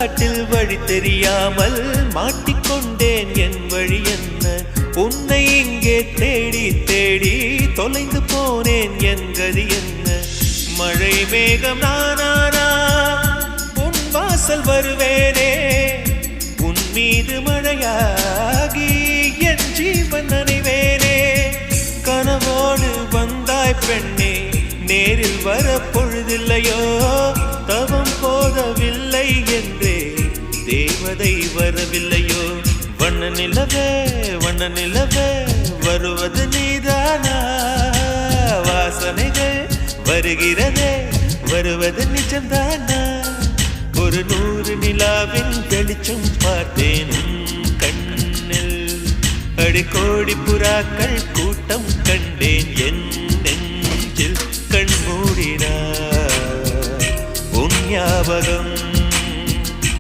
காட்டில் வழி தெரியாமல் மாட்டிக்கொண்டேன். என் வழி என்ன? உன்னை இங்கே தேடி தேடி தொலைந்து போனேன். என் கதி என்ன? மழை மேகம் நானானா உன் வாசல் வருவேனே. உன் மீது மழையாகி என் ஜீவன் நனைவேனே. கனவோடு வந்தாய் பெண்ணே, நேரில் வர பொழுதில்லையோ. தவம் போதவில்லை என்றே தேவதை வரவில்லையோ. வண்ண நிலவே வருவது நீதானா? வாசனைகள் வருகிறதே, வருவது நிஜம்தானா? ஒரு 100 நிலாவின் வெளிச்சம் பார்த்தேன் கண்ணில். அடிக்கோடி புறாக்கள் கூட்டம் கண்டேன் என் நெஞ்சில். கண் மூடினார் உன் ஞாபகம்